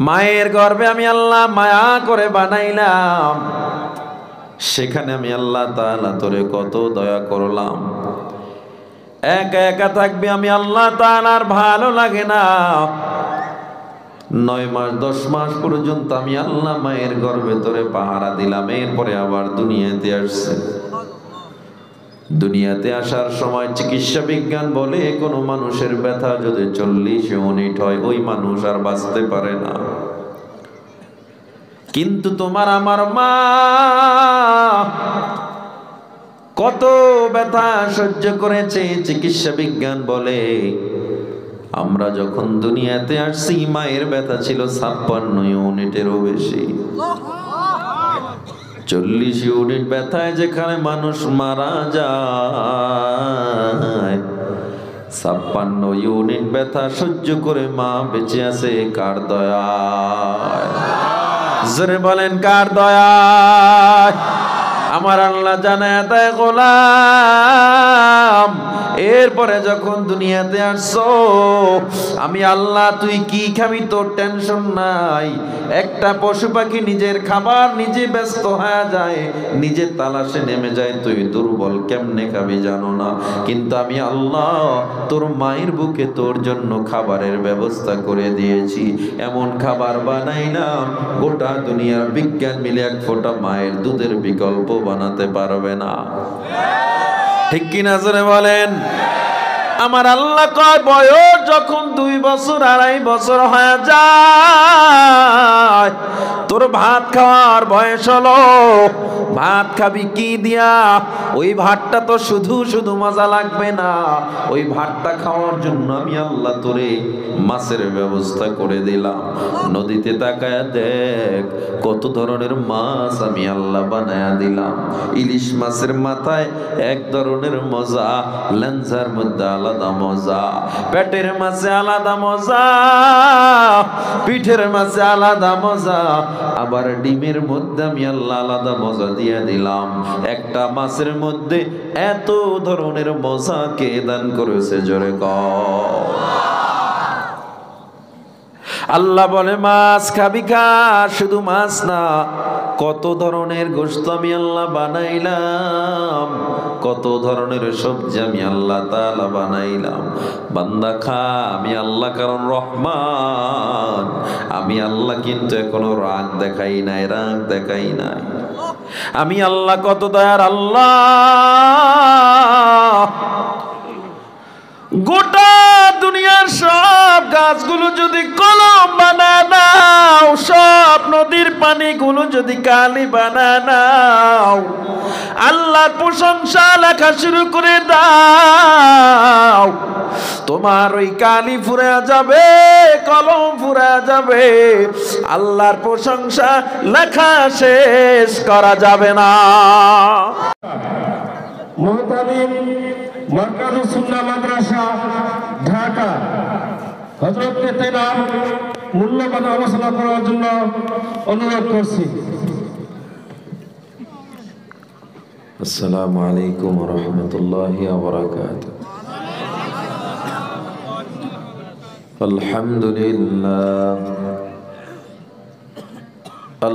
মায়ের গর্ভে আমি আল্লাহ মায়া করে বানাইলাম, সেখানে আমি আল্লাহ তাআলা তোরে কত দয়া করলাম। একা একা থাকবি, আমি আল্লাহ তাআলার ভালো লাগে না। 9 মাস 10 মাস পর্যন্ত আমি আল্লাহ মায়ের গর্ভে তোরে পাহারা দিলাম। এরপরে আবার দুনিয়াতে আসছে। দুনিয়াতে আসার সময় চিকিৎসা বিজ্ঞান বলে কোনো মানুষের ব্যথা যদি 40 ইউনিট হয়, ওই মানুষ আর বাঁচতে পারে না। কিন্তু তোমার আমার মা কত ব্যথা সহ্য করেছে। চিকিৎসা বিজ্ঞান বলে আমরা যখন দুনিয়াতে আসছি মায়ের ব্যথা ছিল 56 ইউনিটেরও বেশি। 40 ইউনিট ব্যথায় যেখানে মানুষ মারা যায়, 56 ইউনিট ব্যথা সহ্য করে মা বেঁচে আছে কার দয়ায়? জোরে বলেন কার দয়ায়? আমার আল্লাহ জানায় দেয় গোলাম, এরপরে যখন দুনিয়াতে আসছো আমি আল্লাহ তুই কি খাবি তোর টেনশন নাই। একটা পশু পাখি নিজের খাবার নিজে ব্যস্ত হয়ে যায়, নিজের তালাশে নেমে যায়, তুই দুর্বল কেমনে খাবি জানো না। কিন্তু আমি আল্লাহ তোর মায়ের বুকে তোর জন্য খাবারের ব্যবস্থা করে দিয়েছি। এমন খাবার বানাইলাম গোটা দুনিয়ার বিজ্ঞান মিলে এক ফোঁটা মায়ের দুধের বিকল্প বানাতে পারবে না। ঠিক কিনা জোরে বলেন? আমার আল্লাহ কয় বয়স যখন 2 বছর 2.5 বছর হয়ে যায়, তোর ভাত খাওয়ার বয়স হলো, ভাত খাবি কি দিয়া? ওই ভাতটা তো শুধু শুধু মজা লাগবে না, ওই ভাতটা খাওয়ার জন্য আমি আল্লাহ তোরে মাছের ব্যবস্থা করে দিলাম। নদীতে তাকায় দেখ কত ধরনের মাছ আমি আল্লাহ বানায়া দিলাম। ইলিশ মাছের মাথায় এক ধরনের মজা, লেঞ্জার মধ্যে আলাদা মজা, পেটের মাছে আলাদা মজা, পিঠের মাছে আলাদা মজা, আবার ডিমের মধ্যে আমি আল্লাহ আলাদা মজা দিয়ে দিলাম। একটা মাছের মধ্যে এত ধরনের মজা কে দান করেছে? জোরে কও। আল্লাহ বলে মাছ খাবি খা, শুধু মাছ না, কত ধরনের গোশত আমি আল্লাহ বানাইলাম, কত ধরনের সবজি আমি আল্লাহ তাআলা বানাইলাম। বান্দা খা, আমি আল্লাহ কারণ রহমান, আমি আল্লাহ কিন্তু এখনো রাগ দেখাই নাই, রাগ দেখাই নাই। আমি আল্লাহ কত দয়ার আল্লাহ। গোটা দুনিয়ার সব গাছগুলো যদি কলম বানায় নাও, সব নদীর পানিগুলো যদি কালি বানায় নাও, আল্লাহর প্রশংসা লেখা শুরু করে দাও, তোমার ওই কালি ফুরে যাবে, কলম ফুরে যাবে, আল্লাহর প্রশংসা লেখা শেষ করা যাবে না। মুহতামিম মারকাজুস সুন্নাহ মাদ্রাসা ঢাকা হযরতকে তেনার মূল্যবান আলোচনা করার জন্য অনুরোধ করছি। আসসালামু আলাইকুম ওয়া রাহমাতুল্লাহি ওয়া বারাকাতুহু। আলহামদুলিল্লাহ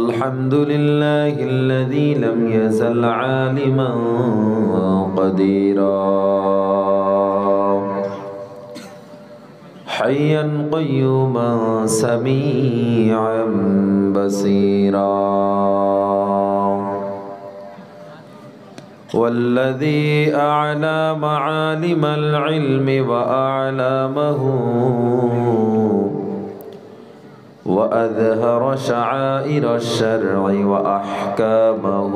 الحمد لله الذي لم يزل عالما قديرا حيا قيوما سميعا بصيرا والذي أعلى معالم العلم وأعلامه وأظهر شعائر الشرع وأحكامه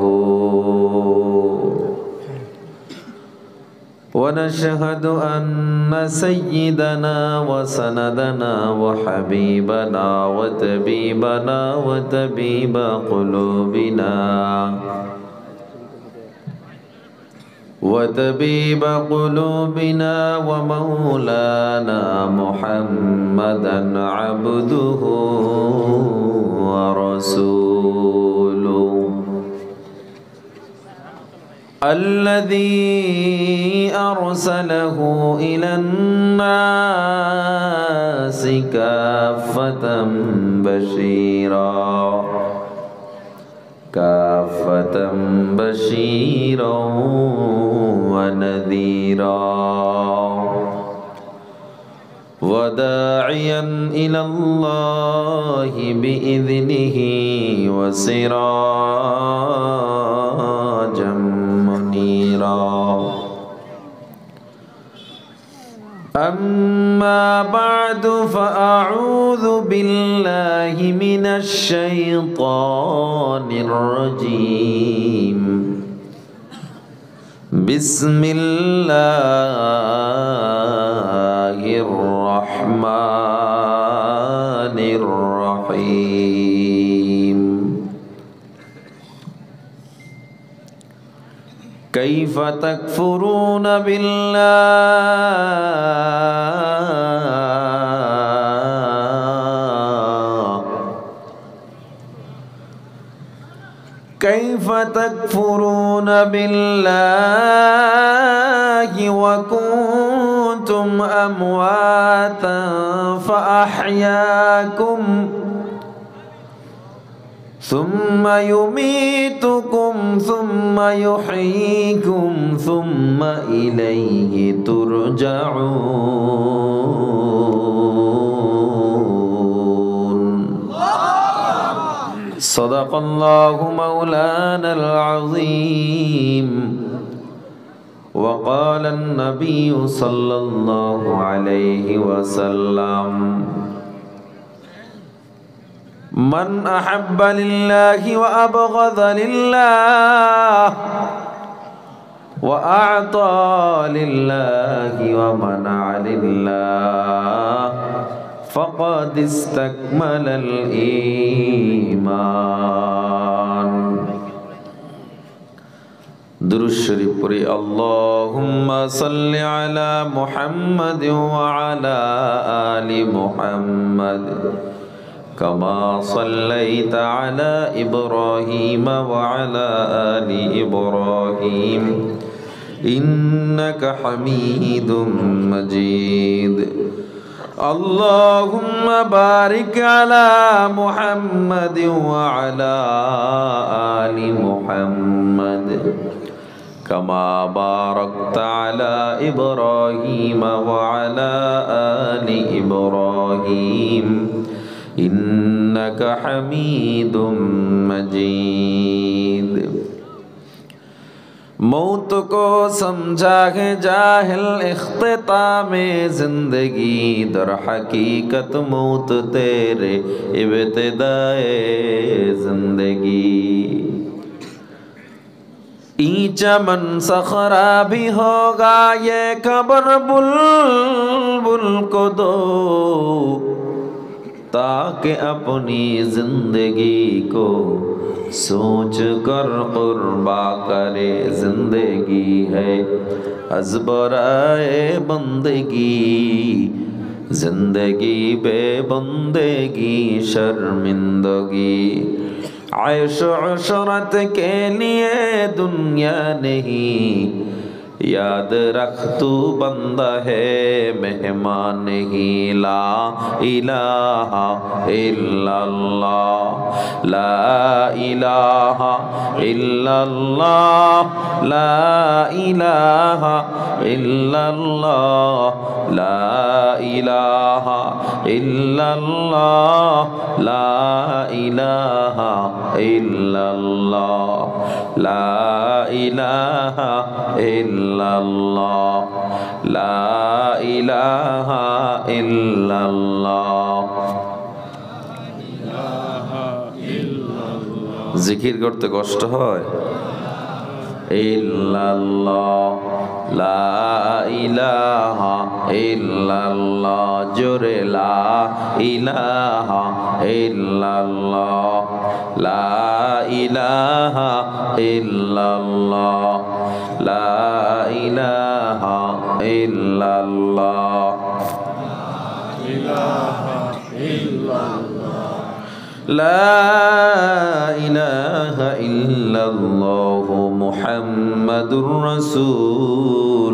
ونشهد أن سيدنا وسندنا وحبيبنا وطبيبنا وطبيب قلوبنا وطبيب قلوبنا ومولانا محمدا عبده ورسوله الذي أرسله إلى الناس كافة بشيرا ونذيرا وداعيا إلى الله بإذنه وسراجا منيرا أما بعد فأعوذ بالله من الشيطان الرجيم بسم الله الرحمن الرحيم كيف تكفرون بالله كيف تكفرون بالله وكنتم أمواتا فأحياكم ثم يميتكم ثم يحييكم ثم إليه ترجعون صدق الله مولانا العظيم وقال النبي صلى الله عليه وسلم من أحب لله وأبغض لله وأعطى لله ومنع لله فقد استكمل الإيمان درود شريف پڑھی اللهم صل على محمد وعلى آل محمد كما صليت على إبراهيم وعلى آل إبراهيم إنك حميد مجيد اللهم بارك على محمد وعلى آل محمد كما باركت على إبراهيم وعلى آل إبراهيم إنك حميد مجيد मौत को समझा है जाहिल इख्तिताम जिंदगी दर हकीकत मौत तेरे इब्तिदाए जिंदगी चमन सखरा भी होगा ये खबर बुलबुल को दो ताकि अपनी जिंदगी को सोच कर कुर्बा करे जिंदगी है अज़बराए बंदगी जिंदगी बेबंदगी शर्मिंदगी आयश उशरत के लिए दुनिया नहीं याद रख तू बंदा है मेहमान नहीं ला इलाहा इल्लल्लाह ला इलाहा इल्लल्लाह ला इलाहा इल्लल्लाह ला इलाहा इल्लल्लाह ला इलाहा इल्लल्लाह ला इलाहा इल्लल्लाह ला इलाहा इल्लल्लाह जिकिर करते कष्ट হয় इल्लल्लाह ला इलाहा इल्लल्लाह जोरे ला इलाहा इल्लल्लाह ला इलाहा इल्लल्लाह ला इलाहा इल्लल्लाह লা ইলাহা ইল্লাল্লাহ মুহাম্মাদুর রাসূলুল্লাহ।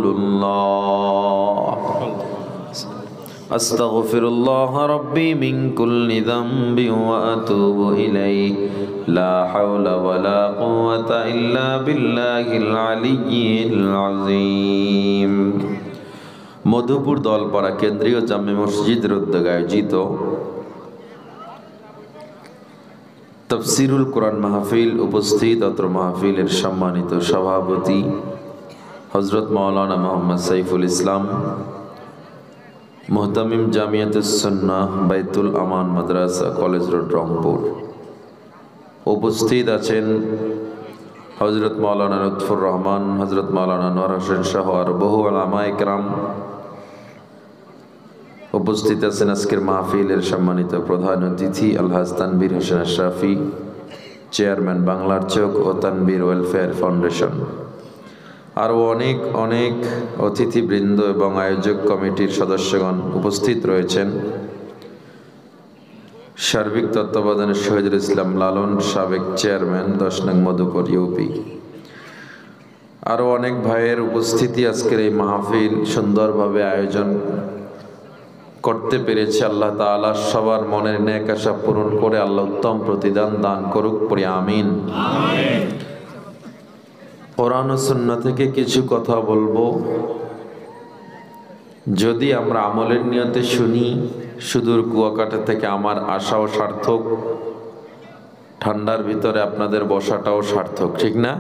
আস্তাগফিরুল্লাহ রাব্বি মিন কুল্লি যামবি ওয়া আতুবু ইলাইহি লা হাওলা ওয়ালা কুওয়াতা ইল্লা বিল্লাহিল আলিয়্যিল আযীম। মধুপুর দলপাড়া কেন্দ্রীয় জামে মসজিদের উদ্যোগে আয়োজিত তাফসীরুল কোরআন মাহফিল উপস্থিত অত্র মাহফিলের সম্মানিত সভাপতি হযরত মাওলানা মুহাম্মদ সাইফুল ইসলাম, মুহতামিম জামিয়াতুস সুন্নাহ বাইতুল আমান মাদ্রাসা কলেজ রোড রংপুর। উপস্থিত আছেন হযরত মাওলানা লুৎফুর রহমান, হযরত মাওলানা নূর হোসেন সহ আর বহু উলামা ইকরাম। উপস্থিত আছেন আজকের মাহফিলের সম্মানিত প্রধান অতিথি আলহাজ তানবীর হোসেন আশরাফি, চেয়ারম্যান বাংলার চোখ ও তানবীর ওয়েলফেয়ার ফাউন্ডেশন। আরও অনেক অনেক অতিথিবৃন্দ এবং আয়োজক কমিটির সদস্যগণ উপস্থিত রয়েছেন। সার্বিক তত্ত্বাবধানে শহীদুল ইসলাম লালন, সাবেক চেয়ারম্যান 10 নং মধুপুর ইউপি। আরও অনেক ভাইয়ের উপস্থিতি আজকের এই মাহফিল সুন্দরভাবে আয়োজন করতে পেরেছে। আল্লাহ তাআলা সবার মনের নেক আশা পূরণ করে আল্লাহ উত্তম প্রতিদান দান করুক, পড়ি আমিন। কোরআন ও সুন্নাহ থেকে কিছু কথা বলবো। যদি আমরা আমলের নিয়তে শুনি, সুদূর কুয়াকাটা থেকে আমার আশাও সার্থক, ঠান্ডার ভিতরে আপনাদের বসাটাও সার্থক, ঠিক না?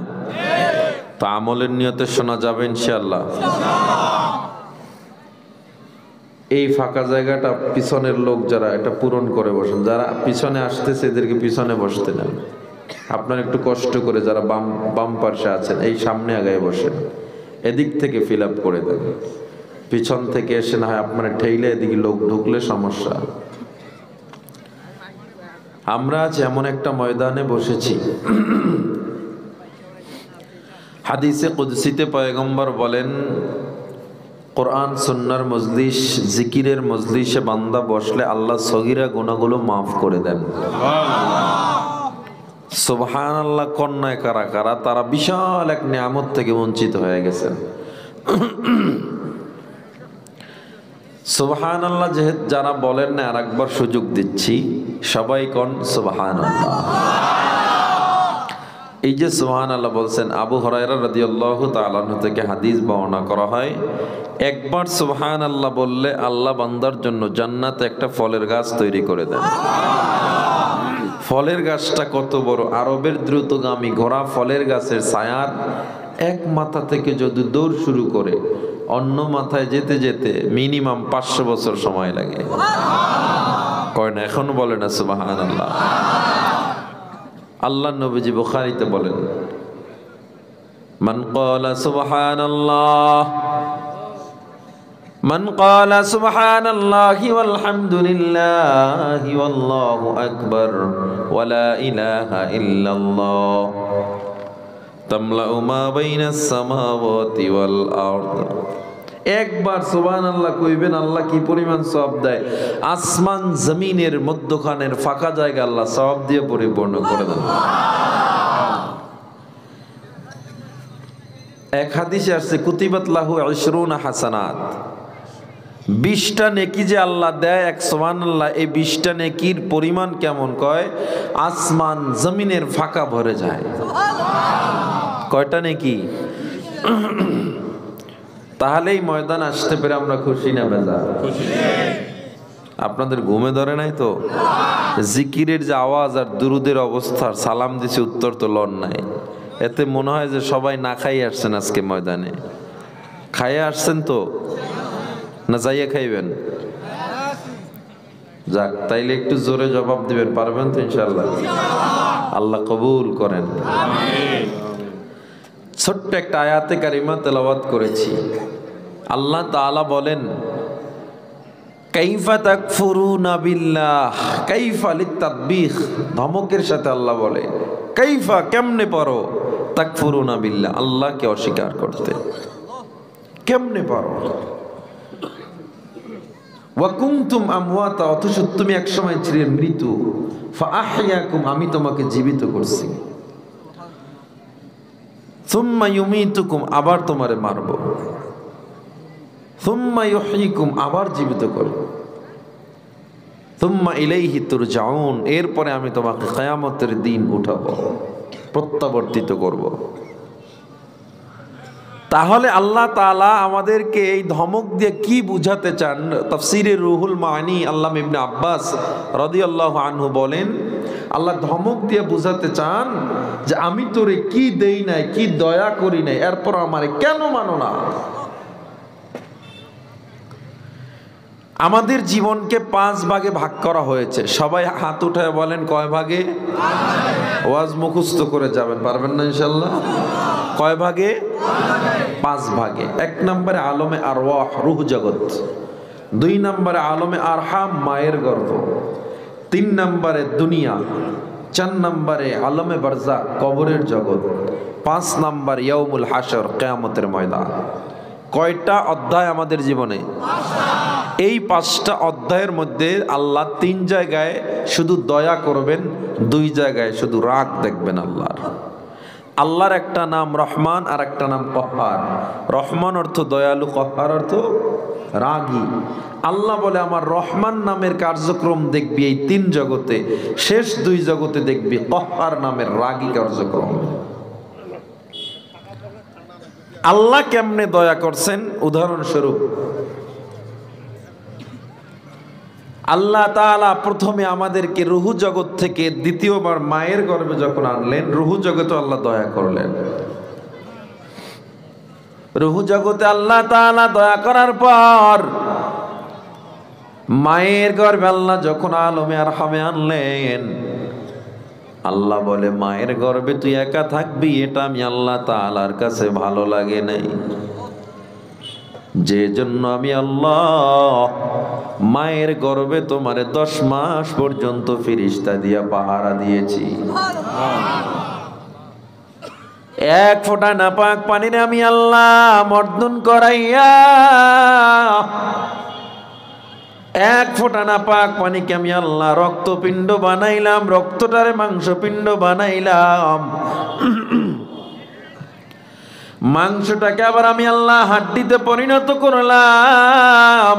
তো আমলের নিয়তে শোনা যাবে ইনশাআল্লাহ। এই ফাঁকা জায়গাটা পিছনের লোক যারা এটা পূরণ করে বসেন, যারা পিছনে আসতেছে এদেরকে পিছনে বসতে নেন। আপনারা একটু কষ্ট করে যারা বাম পাশে আছেন এই সামনে আগায় বসেন, এদিক থেকে ফিল আপ করে দেন। পিছন থেকে এসে না হয় আপনারা ঠেইলে এদিকে লোক ঢুকলে সমস্যা। আমরা আজ এমন একটা ময়দানে বসেছি, হাদিসে কুদসিতে পয়গম্বর বলেন, কোরআন সুন্নাহর মজলিস, জিকিরের মজলিসে বান্দা বসলে আল্লাহ সগীরা গুনাহগুলো মাফ করে দেন। সুবহানাল্লাহ। কন্যায় কারা কারা তারা বিশাল এক নিয়ামত থেকে বঞ্চিত হয়ে গেছেন। সুবহানাল্লাহ যেহেতু যারা বলেন না, আরেকবার সুযোগ দিচ্ছি, সবাই কোন সুবহানাল্লাহ। এই যে সুবহানাল্লাহ বলছেন, আবু হুরায়রা রাদিয়াল্লাহু তাআলা আনহু থেকে হাদিস বর্ণনা করা হয়, একবার সুবহানাল্লাহ বললে আল্লাহ বান্দার জন্য জান্নাতে একটা ফলের গাছ তৈরি করে দেন। ফলের গাছটা কত বড়! আরবের দ্রুতগামী ঘোড়া ফলের গাছের ছায়ার এক মাথা থেকে যদি দৌড় শুরু করে অন্য মাথায় যেতে যেতে মিনিমাম 500 বছর সময় লাগে। কয় না? এখন বলে না সুবহানাল্লাহ। আল্লাহ নবীজি বুখারীতে বলেন, মান ক্বালা সুবহানাল্লাহ, মান ক্বালা সুবহানাল্লাহি ওয়াল হামদুলিল্লাহি ওয়াল্লাহু আকবার ওয়া লা ইলাহা ইল্লাল্লাহ তামলাউ মা বাইনাস সামাওয়াতি ওয়াল আরদ। একবার সুবহানাল্লাহ কইবেন, আল্লাহ কি পরিমাণ সওয়াব দেয়! আসমান জমিনের মধ্যখানের ফাঁকা জায়গা আল্লাহ সওয়াব দিয়ে পরিপূর্ণ করে দেন। এক হাদিসে আসছে, কুতিবাত লাহু 20 হাসানাত। 20টা নেকি যে আল্লাহ দেয়, এক সুবহানাল্লাহ, এই 20টা নেকির পরিমাণ কেমন? কয় আসমান জমিনের ফাঁকা ভরে যায়। কয়টা নেকি? তাহলে এই ময়দান আসতে পেরে আমরা খুশি না বেজার? আপনাদের ঘুমে ধরে নাই তো? জিকিরের যে আওয়াজ আর দুরুদের অবস্থা, সালাম দিছে উত্তর তো লন নাই, এতে মনে হয় যে সবাই না খাই আসছেন আজকে ময়দানে। খাইয়ে আসছেন তো না যাইয়া খাইবেন? যাক, তাইলে একটু জোরে জবাব দিবেন, পারবেন তো ইনশাআল্লাহ? আল্লাহ কবুল করেন। ছোট্ট একটা আয়াতে কারিমা তেলাওয়াত করেছি। আল্লাহ তাআলা বলেন, কাইফা তাকফুরুনা বিল্লাহ, কাইফা লিতাতবিখ, ধমকের সাথে আল্লাহ বলে, কাইফা কেমনে পারো, তাকফুরুনা বিল্লাহ, আল্লাহকে অস্বীকার করতে কেমনে পারো। ওয়া কুনতুম আমওয়াতা, অথচ তুমি একসময় ছিলে মৃত্যু। ফাআহইয়াকুম, আমি তোমাকে জীবিত করছি। সুম্মা ইউমীতুকুম, আবার তোমারে মারব। সুম্মা ইউহয়িকুম, আবার জীবিত করব। সুম্মা ইলাইহি তুরজাউন, এরপরে আমি তোমাকে কিয়ামতের দিন উঠাবো, প্রত্যাবর্তিত করব। তাহলে আল্লাহ তাআলা আমাদেরকে এই ধমক দিয়ে কি বুঝাতে চান? তাফসীরে রুহুল মানি আল্লামা ইবনে আব্বাস রাদিয়াল্লাহু আনহু বলেন, আল্লাহ ধমক দিয়ে বুঝাতে চান যে আমি তোরে কি দেই নাই, কি দয়া করি নাই, এরপর আমারে কেন মানো না? আমাদের জীবনকে 5 ভাগে ভাগ করা হয়েছে। সবাই হাত উঠায় বলেন কয় ভাগে? ওয়াজ মুখস্থ করে যাবেন, পারবেন না ইনশাআল্লাহ। কয় ভাগে? 5 ভাগে। 1 নম্বরে আলমে আরওয়াহ, রূহ জগৎ। 2 নম্বরে আলমে আরহাম, মায়ের গর্ভ। 3 নম্বরে দুনিয়া। 4 নম্বরে আলমে বারজাখ, কবরের জগৎ। 5 নম্বর ইয়াউমুল হাশর, কিয়ামতের ময়দান। কয়টা অধ্যায় আমাদের জীবনে? এই 5টা অধ্যায়ের মধ্যে আল্লাহ 3 জায়গায় শুধু দয়া করবেন, 2 জায়গায় শুধু রাগ দেখবেন আল্লাহর। আল্লাহর একটা নাম রহমান আর একটা নাম কহ্হার। রহমান অর্থ দয়ালু, কহ্হার অর্থ রাগী। আল্লাহ বলে আমার রহমান নামের কার্যক্রম দেখবি এই 3 জগতে, শেষ 2 জগতে দেখবি কহ্হার নামের রাগী কার্যক্রম। আল্লাহ কেমনে দয়া করছেন? উদাহরণস্বরূপ, আল্লাহ তাআলা প্রথমে আমাদেরকে রূহ জগৎ থেকে দ্বিতীয়বার মায়ের গর্ভে যখন আনলেন, রূহ জগতে আল্লাহ দয়া করলেন। রূহ জগতে আল্লাহ তাআলা দয়া করার পর মায়ের গর্ভে আল্লাহ যখন আলমে আরহামে আনলেন, আল্লাহ বলে মায়ের গর্ভে তুই একা থাকবি, এটা আমি আল্লাহ তাআলার কাছে ভালো লাগে নাই। যে জন্য আমি আল্লাহ মায়ের গর্ভে তোমারে 10 মাস পর্যন্ত ফেরেশতা দিয়া পাহারা দিয়েছি। 1 ফোঁটা নাপাক পানিরে আমি আল্লাহ মর্দন করাইয়া, 1 ফোঁটা নাপাক পানিকে আমি আল্লাহ রক্তপিণ্ড বানাইলাম, রক্তটারে মাংসপিণ্ড বানাইলাম, মাংসটাকে আবার আমি আল্লাহ হাড্ডিতে পরিণত করলাম।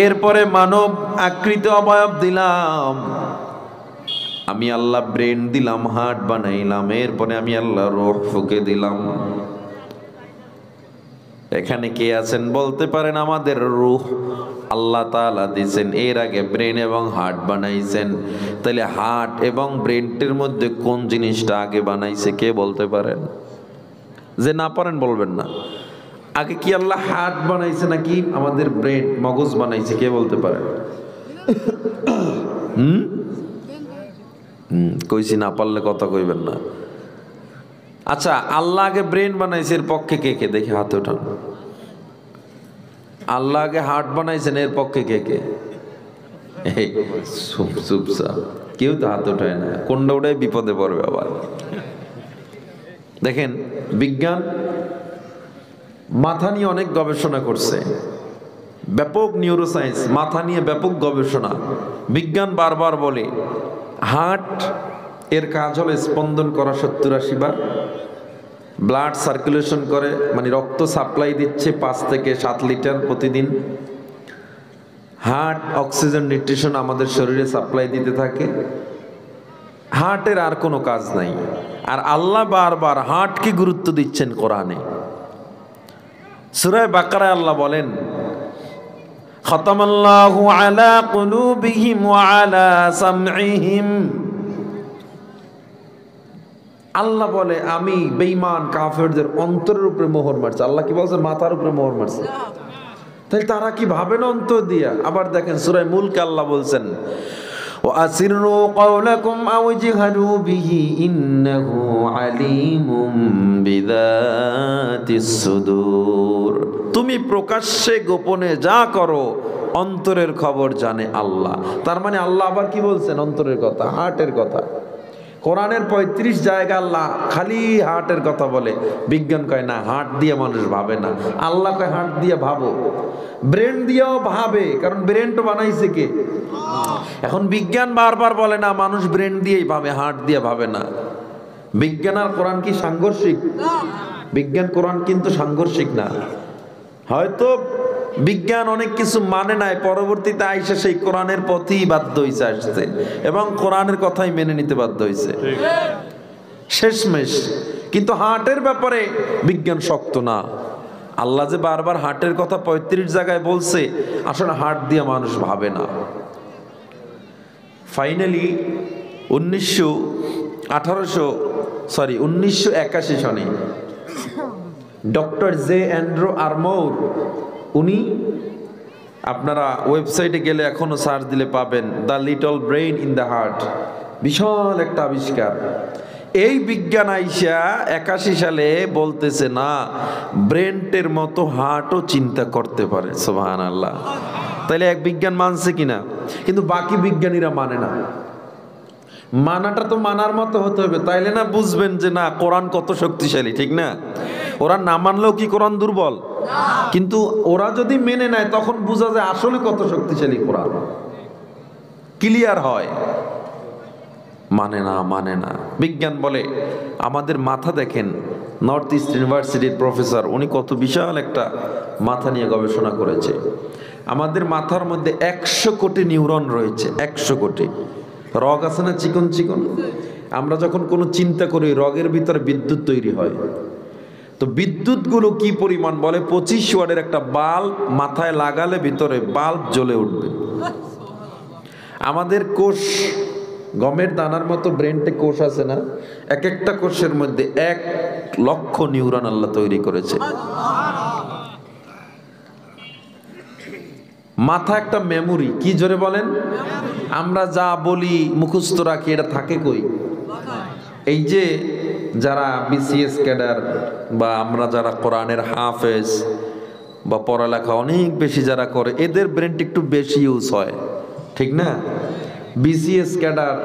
এরপরে মানব আকৃতি অবয়ব দিলাম, আমি আল্লাহ ব্রেন দিলাম, হার্ট বানাইলাম, এরপরে আমি আল্লাহ রূহ ফুঁকে দিলাম। এখানে কে আছেন বলতে পারেন আমাদের রূহ আল্লাহ তাআলা দিয়েছেন, এর আগে ব্রেন এবং হার্ট বানাইছেন। তাহলে হার্ট এবং ব্রেনটির মধ্যে কোন জিনিসটা আগে বানাইছে কে বলতে পারেন? যে না পারেন বলবেন না। আগে কি আল্লাহ হার্ট বানাইছে নাকি আমাদের ব্রেন মগজ বানাইছে কে বলতে পারেন? কইছি না পারলে কথা কইবেন না। আচ্ছা, আল্লাহ আগে ব্রেন বানাইছে, এর পক্ষে কে কে? দেখি হাতে ওঠান। আল্লাহ আগে হার্ট বানাইছেন, এর পক্ষে কে কে? চুপচাপ, কেউ তো হাত ওঠায় না। কোনটা ওটাই বিপদে পড়বে আবার। দেখেন, বিজ্ঞান মাথা নিয়ে অনেক গবেষণা করছে, ব্যাপক নিউরোসায়েন্স, মাথা নিয়ে ব্যাপক গবেষণা। বিজ্ঞান বারবার বলে হার্ট এর কাজ হলো স্পন্দন করা 70-80 বার, ব্লাড সার্কুলেশন করে, মানে রক্ত সাপ্লাই দিচ্ছে 5 থেকে 7 লিটার প্রতিদিন। হার্ট অক্সিজেন নিউট্রিশন আমাদের শরীরে সাপ্লাই দিতে থাকে। হার্টের আর কোনো কাজ নাই। আর আল্লাহ বারবার হার্টকে গুরুত্ব দিচ্ছেন কোরআনে। সূরা বাকারায় আল্লাহ বলেন, খতামাল্লাহু আলা কুলুবিহিম ওয়া আলা সামঈহিম। আল্লাহ বলে আমি বেঈমান কাফেরদের অন্তরের উপরে মোহর মারছি। আল্লাহ কি বলছে? মাথার উপরে মোহর মারছে। তাহলে তারা কি ভাবেন অন্তর দিয়া? আবার দেখেন সূরা মুলকে আল্লাহ বলছেন, وَأَسِرُّوا قَوْلَكُمْ أَوْ اجْهَرُوا بِهِ إِنَّهُ عَلِيمٌ بِذَاتِ الصُّدُورِ। তুমি প্রকাশ্যে গোপনে যা করো অন্তরের খবর জানে আল্লাহ। তার মানে আল্লাহ আবার কি বলছেন? অন্তরের কথা, হার্টের কথা। কোরআনের ৩৫ জায়গা আল্লাহ খালি হার্টের কথা বলে, বিজ্ঞান কয় না, হার্ট দিয়ে মানুষ ভাবে না। আল্লাহ কয় হার্ট দিয়ে ভাবো, ব্রেন দিয়েও ভাবে, কারণ ব্রেন তো বানাইছে কে? এখন বিজ্ঞান বারবার বলে না মানুষ ব্রেন দিয়েই ভাবে, হার্ট দিয়ে ভাবে না। বিজ্ঞান আর কোরআন কি সাংঘর্ষিক? বিজ্ঞান কোরআন কিন্তু সাংঘর্ষিক না। হয়তো বিজ্ঞান অনেক কিছু মানে নাই, পরবর্তীতে আইসা সেই কোরআনের পথেই বাধ্য হইছে আসতে, এবং কোরআনের কথাই মেনে নিতে বাধ্য হইছে শেষমেশ। কিন্তু হার্টের ব্যাপারে বিজ্ঞান শক্ত না। আল্লাহ যে বারবার হার্টের কথা ৩৫ জায়গায় বলছে, আসলে হার্ট দিয়ে মানুষ ভাবে না। ফাইনালি 1981 সনে ডক্টর জে অ্যান্ড্রু আরমোর, উনি, আপনারা ওয়েবসাইটে গেলে এখনো সার্চ দিলে পাবেন, the little brain in the heart, বিশাল একটা আবিষ্কার। এই বিজ্ঞান আইসা 81 সালে বলতেছে না, ব্রেনটের মতো হার্টও চিন্তা করতে পারে। সুবহানাল্লাহ। তাইলে এক বিজ্ঞান মানছে কিনা? কিন্তু বাকি বিজ্ঞানীরা মানে না। মানাটা তো মানার মতো হতে হবে, তাইলে না বুঝবেন যে না কোরআন কত শক্তিশালী, ঠিক না? ওরা না মানলেও কি কোরআন দুর্বল? কিন্তু ওরা যদি মেনে নেয় তখন বোঝা যায় আসলে কত শক্তিশালী কোরআন, ক্লিয়ার হয়। মানে না। বিজ্ঞান বলে, আমাদের মাথা দেখেন, নর্থ ইস্ট ইউনিভার্সিটির প্রফেসর, উনি কত বিশাল একটা মাথা নিয়ে গবেষণা করেছে। আমাদের মাথার মধ্যে 100 কোটি নিউরন রয়েছে। 100 কোটি রগ আছে না, চিকন চিকন। আমরা যখন কোনো চিন্তা করি, রগের ভিতরে বিদ্যুৎ তৈরি হয়। তো বিদ্যুৎগুলো কি পরিমাণ, বলে 25 ওয়াটের একটা বাল্ব মাথায় লাগালে ভিতরে বাল্ব জ্বলে উঠবে। আমাদের কোষ, গমের দানার মতো ব্রেনটে কোষ আছে না, এক একটা কোষের মধ্যে 1 লক্ষ নিউরন আল্লাহ তৈরি করেছে। মাথা একটা মেমোরি, কি জোরে বলেন? আমরা যা বলি মুখস্থ রাখি, এটা থাকে কই? এই যে যারা বিসিএস ক্যাডার বা আমরা যারা কোরআনের হাফেজ বা পড়ালেখা অনেক বেশি যারা করে, এদের ব্রেনটা একটু বেশি ইউজ হয়, ঠিক না? বিসিএস ক্যাডার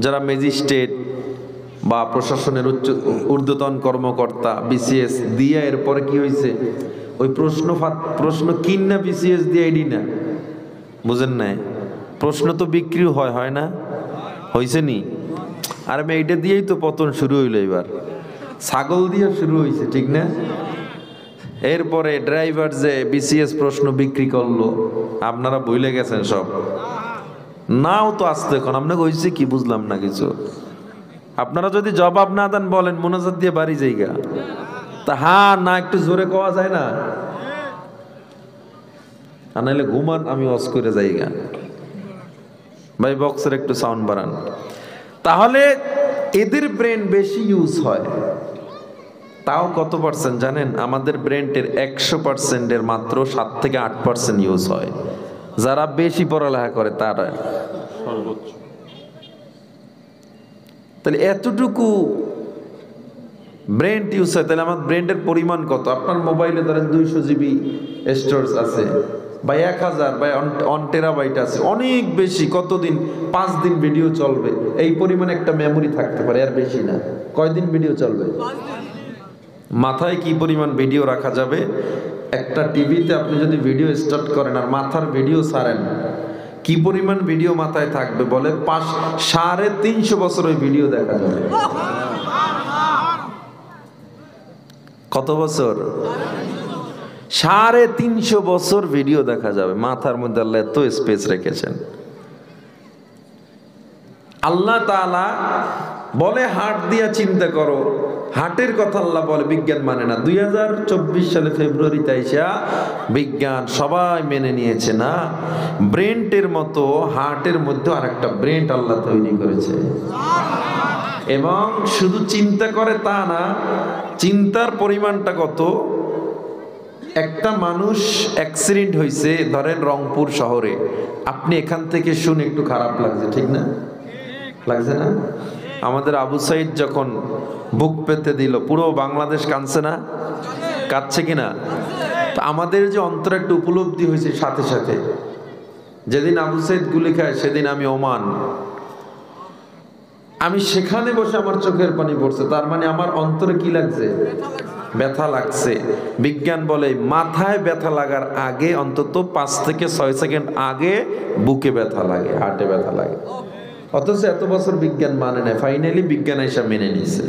যারা ম্যাজিস্ট্রেট বা প্রশাসনের ঊর্ধ্বতন কর্মকর্তা, বিসিএস দিয়ে এরপরে কি হয়েছে, ওই প্রশ্ন কিনা বিসিএস দিয়ে এডি না, বুঝেন নাই? প্রশ্ন তো বিক্রি হয় না, হয়েছে নি? আর আমি এইটা দিয়েই তো পতন শুরু হইলো, এবার ছাগল দিয়ে শুরু হয়েছে, ঠিক না? এরপরে ড্রাইভার যে বিসিএস প্রশ্ন বিক্রি করলো, আপনারা ভুলে গেছেন সব। নাও তো আসতে, এখন আপনাকে হয়েছে কি বুঝলাম না কিছু। আপনারা যদি জবাব না দেন বলেন, মোনাজাত দিয়ে বাড়ি যাইগা। তা হ্যাঁ না, একটু জোরে কওয়া যায় না? নাহলে ঘুমান, আমি অস করে যাইগা। ভাই বক্সের একটু সাউন্ড বাড়ান। তাহলে এদের ব্রেন বেশি ইউজ হয়। তাও কত পার্সেন্ট জানেন? আমাদের ব্রেনটের 100%-এর মাত্র 7 থেকে 8% ইউজ হয়। যারা বেশি পড়ালেখা করে তারা সর্বোচ্চ। তাহলে এতটুকু ব্রেন ইউজ হয়, তাহলে আমার ব্রেনের পরিমাণ কত? আপনার মোবাইলে ধরেন 200 GB স্টোরেজ আছে, বা 1000 বা 1 টেরাবাইট আছে, অনেক বেশি। কতদিন? 5 দিন ভিডিও চলবে, এই পরিমাণ একটা মেমোরি থাকতে পারে, আর বেশি না। কয়দিন ভিডিও চলবে? মাথায় কি পরিমাণ ভিডিও রাখা যাবে? একটা টিভিতে আপনি যদি ভিডিও স্টার্ট করেন আর মাথার ভিডিও ছাড়েন, কি পরিমাণ ভিডিও মাথায় থাকবে? বলে 350 বছর ওই ভিডিও দেখা যাবে। কত বছর? 350 বছর ভিডিও দেখা যাবে। মাথার মধ্যে আল্লাহ এত স্পেস রেখেছেন। আল্লাহ তাআলা বলে হার্ট দিয়া চিন্তা করো, হার্টের কথা আল্লাহ বলে, বিজ্ঞান মানে না। 2024 সালে ফেব্রুয়ারিতে আইসা বিজ্ঞান সবাই মেনে নিয়েছে না, ব্রেনটের মতো হার্টের মধ্যে আর একটা ব্রেন আল্লাহ তৈরি করেছে। এবং শুধু চিন্তা করে তা না, চিন্তার পরিমাণটা কত। একটা মানুষ অ্যাক্সিডেন্ট হয়েছে ধরেন রংপুর শহরে, আপনি এখান থেকে শুনে একটু খারাপ লাগছে, ঠিক না? লাগছে না? আমাদের আবু সাইদ যখন বুক পেতে দিল, পুরো বাংলাদেশ কাঁদছে না? কাঁদছে কিনা? তো আমাদের যে অন্তরে একটা উপলব্ধি হয়েছে সাথে সাথে, যেদিন আবু সাইদ গুলি খায় সেদিন আমি ওমান, আমি সেখানে বসে আমার চোখের পানি পড়ছে, তার মানে আমার অন্তরে কি লাগছে? ব্যথা লাগছে। বিজ্ঞান বলে মাথায় ব্যথা লাগার আগে অন্তত 5 থেকে 6 সেকেন্ড আগে বুকে ব্যথা লাগে, হার্টে ব্যথা লাগে। অথচ এত বছর বিজ্ঞান মানে না, ফাইনালি বিজ্ঞান এসে মেনে নিছে।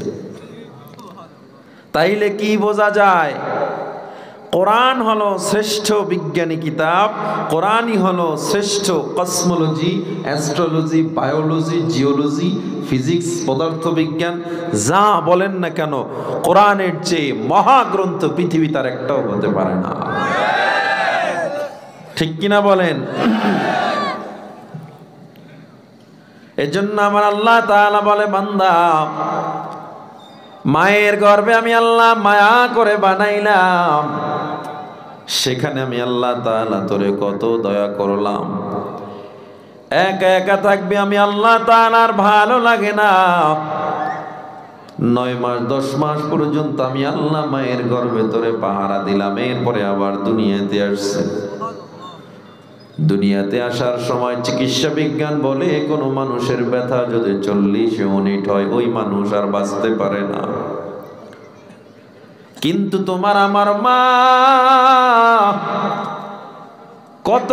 তাইলে কি বোঝা যায়? কোরআন হলো শ্রেষ্ঠ বিজ্ঞানী কিতাব, কোরআনই হলো শ্রেষ্ঠ cosmology, astrology, biology, geology, physics, পদার্থবিজ্ঞান, যা বলেন না কেন কোরআনের চেয়ে মহাগ্রন্থ পৃথিবী তার একটাও হতে পারে না। ঠিক কিনা বলেন? এজন্য আমার আল্লাহ তাআলা বলে, বান্দা মায়ের গর্ভে আমি আল্লাহ মায়া করে বানাইলাম, সেখানে আমি আল্লাহ তাআলা তোরে কত দয়া করলাম। একা একা থাকবি, আমি আল্লাহ তাআলার ভালো লাগে না। 9 মাস 10 মাস পর্যন্ত আমি আল্লাহ মায়ের গর্ভে তোরে পাহারা দিলাম। এরপরে আবার দুনিয়াতে আসছে। দুনিয়াতে আসার সময় চিকিৎসা বিজ্ঞান বলে কোনো মানুষের ব্যথা যদি 40 ইউনিট হয়, ওই মানুষ আর বাঁচতে পারে না। কিন্তু তোমার আমার মা কত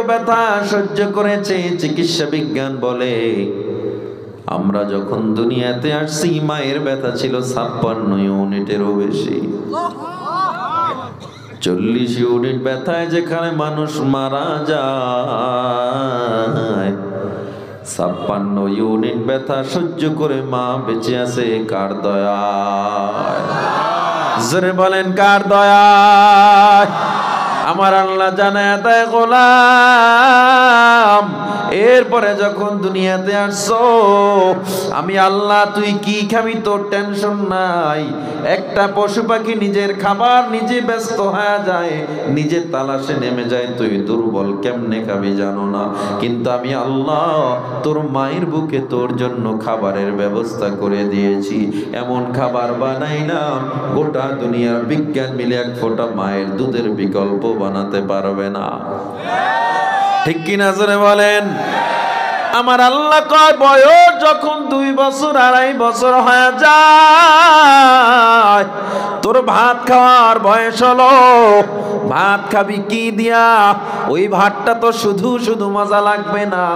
ব্যথা সহ্য করেছে। চিকিৎসা বিজ্ঞান বলে আমরা যখন দুনিয়াতে আসছি মায়ের ব্যথা ছিল 56 ইউনিটেরও বেশি। 40 ইউনিট ব্যথায় যেখানে মানুষ মারা যায়, 56 ইউনিট ব্যথা সহ্য করে মা বেঁচে আছে কার দয়ায়? জোরে বলেন কার দয়ায়? আমার আল্লাহ জানায় দেয়, গোলাম এরপরে যখন দুনিয়াতে আসছো আমি আল্লাহ তুই কি খাবি তোর টেনশন নাই। একটা পশু পাখি নিজের খাবার নিজে ব্যস্ত হয়ে যায়, নিজের তালাশে নেমে যায়, তুই দুর্বল কেমনে খাবি জানো না। কিন্তু আমি আল্লাহ তোর মায়ের বুকে তোর জন্য খাবারের ব্যবস্থা করে দিয়েছি। এমন খাবার বানাইলাম গোটা দুনিয়ার বিজ্ঞান মিলে এক ফোঁটা মায়ের দুধের বিকল্প বানাতে পারবে না। ঠিক কিনা জোরে বলেন? আমার আল্লাহ কয় বয়স যখন 2 বছর 2.5 বছর হয়ে যায়, তোর ভাত খাওয়ার বয়স হলো, ভাত খাবি কি দিয়া? ওই ভাতটা তো শুধু শুধু মজা লাগবে না,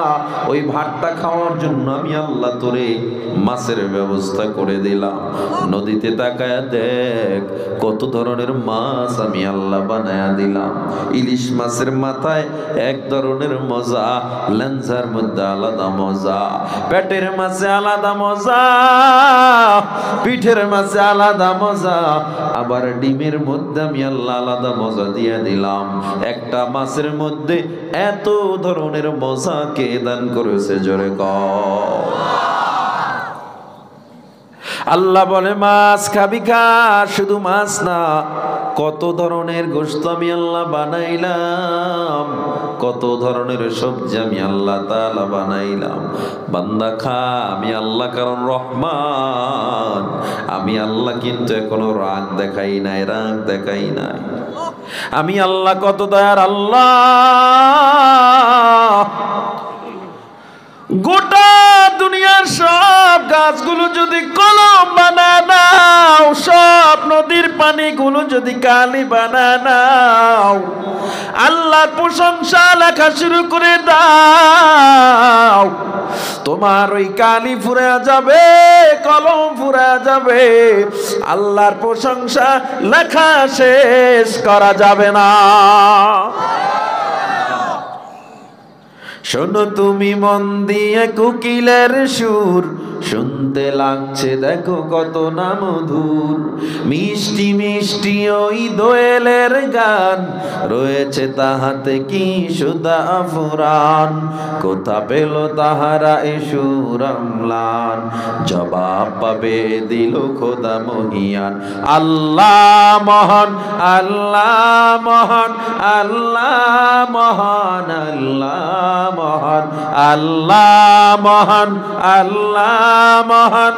ওই ভাতটা খাওয়ার জন্য আমি আল্লাহ তোরে মাছের ব্যবস্থা করে দিলাম। নদীতে তাকায় দেখ কত ধরনের মাছ আমি আল্লাহ বানায়া দিলাম। ইলিশ মাছের মাথায় এক ধরনের মজা, লেন্সার মধ্যে আলাদা মজা, পেটের মাছে আলাদা মজা, পিঠের মাছে আলাদা মজা, আবার ডিমের মধ্যে আমি আল্লাহ আলাদা মজা দিয়ে দিলাম। একটা মাছের মধ্যে এত ধরনের মজা কে দান করেছে? জোরে কও। আল্লাহ বলে মাছ খাবি খা, শুধু মাছ না কত ধরনের গোশত আমি আল্লাহ বানাইলাম, কত ধরনের সবজি আমি আল্লাহ তাআলা বানাইলাম। বান্দা খা, আমি আল্লাহ কারণ রহমান, আমি আল্লাহ কিন্তু এখনো রাগ দেখাই নাই, রাগ দেখাই নাই। আমি আল্লাহ কত দয়ার আল্লাহ। গোটা দুনিয়ার সব গাছগুলো যদি কলম বানায় নাও, সব নদীর পানিগুলো যদি কালি বানায় নাও, আল্লাহর প্রশংসা লেখা শুরু করে দাও, তোমার ওই কালি ফুরে যাবে, কলম ফুরে যাবে, আল্লাহর প্রশংসা লেখা শেষ করা যাবে না। শোনো তুমি মন দিয়ে কোকিলের সুর, শুনতে লাগছে দেখো কত না মধুর। মিষ্টি মিষ্টি ওই দোয়েলের গান, রয়েছে তাহাতে কি সুধা ফুরান। কোথা পেল তাহারা এ সুর অম্লান, জবাব পাবে দিল খোদা মহিয়ান। আল্লাহ মহান, আল্লাহ মহান, আল্লাহ মহান, আল্লাহ মহান, আল্লাহ মহান, আল্লাহ মহান,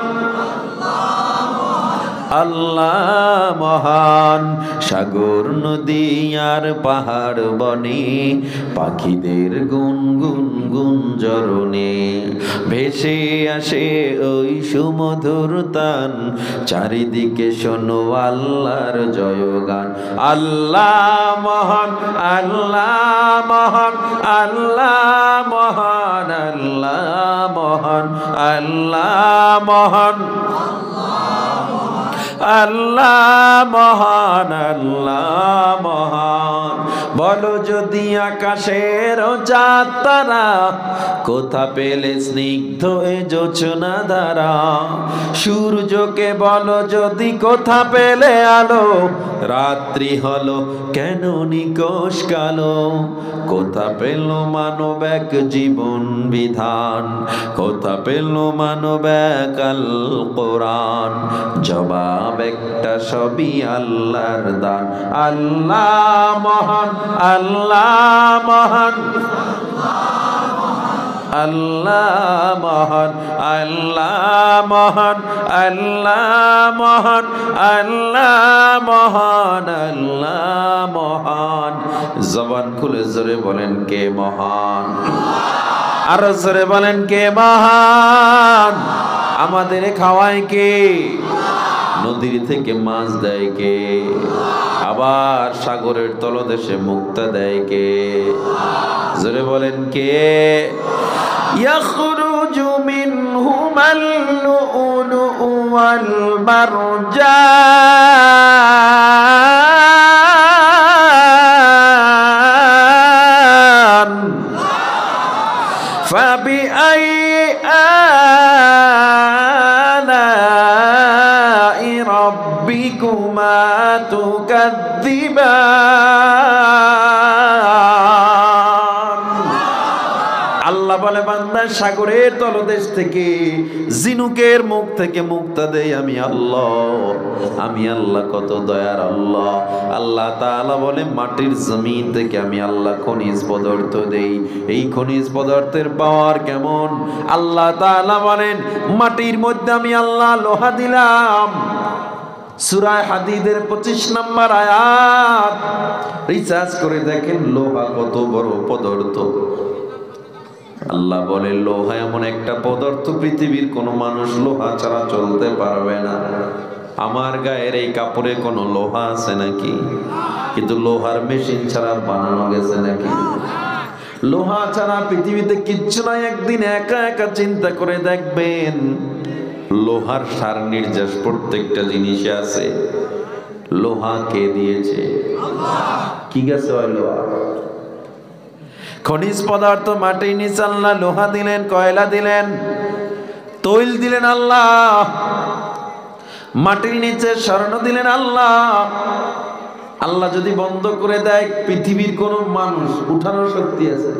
আল্লাহ মহান। সাগর নদী আর পাহাড় বনে পাখিদের গুনগুন গুঞ্জরণে ভেসে আসে ওই সুমধুর তান, চারিদিকে শোনো আল্লাহর জয়গান। আল্লাহ মহান, আল্লাহ মহান, আল্লাহ মহান, আল্লাহ মহান, আল্লাহ মহান, আল্লাহ মহান, আল্লাহ মহান। বলো যদি আকাশের চাঁদ তারা কোথা পেলে স্নিগ্ধ এ জোছনা ধারা, সূর্যকে বলো যদি কোথা পেলে আলো, রাত্রি হলো কেন নিকষ কালো, কোথা পেল মানব এক জীবন বিধান, কোথা পেল মানব এক আল কোরআন, জবাব একটা সবই আল্লাহর দান। আল্লাহ মহান, আল্লাহ মহান, আল্লাহ মহান, আল্লাহ মহান, আল্লাহ মহান, আল্লাহ মহান, আল্লাহ মহান। জবান খুলে জোরে বলেন কে মহান, আরো জোরে বলেন কে মহান। আমাদের খাওয়ায় কে, নদীর থেকে মাছ দেয় কে, আবার সাগরের তলদেশে মুক্তা দেয় কে, জোরে বলেন কে। ইয়াখরুজু মিনহুমাল লুউলুউ ওয়াল মারজান ফাবিআইয়ি আলাই রাব্বিকুমা তুকাযযিবান। আল্লাহ বলে বান্দা সাগরের তলদেশ থেকে জিনুকের মুখ থেকে মুক্তা দেই আমি আল্লাহ, আমি আল্লাহ কত দয়ার আল্লাহ। আল্লাহ তাআলা বলে মাটির জমিন থেকে আমি আল্লাহ খনিজ পদার্থ দেই, এই খনিজ পদার্থের পাওয়ার কেমন। আল্লাহ তাআলা বলেন মাটির মধ্যে আমি আল্লাহ লোহা দিলাম। সূরা হাদীদের 25 নম্বর আয়াত রিসার্চ করে দেখেন লোহা কত বড় পদার্থ। আল্লাহ বলে লোহা এমন একটা পদার্থ পৃথিবীর কোন মানুষ লোহা ছাড়া চলতে পারবে না। আমার গায়ের এই কাপড়ে কোনো লোহা আছে নাকি? কিন্তু লোহার মেশিন ছাড়া বানানো গেছে নাকি? লোহা ছাড়া পৃথিবীতে কিচ্ছু নাই। একদিন একা একা চিন্তা করে দেখবেন লোহার সার নির্যাস প্রত্যেকটা জিনিসে আছে। লোহা কে দিয়েছে? কি গেছে ওই লোহা? খনিজ পদার্থ মাটির নিচে আল্লাহ লোহা দিলেন, কয়লা দিলেন, তৈল দিলেন আল্লাহ, মাটির নিচে স্বর্ণ দিলেন আল্লাহ। আল্লাহ যদি বন্ধ করে দেয় পৃথিবীর কোন মানুষ উঠানোর শক্তি আছে?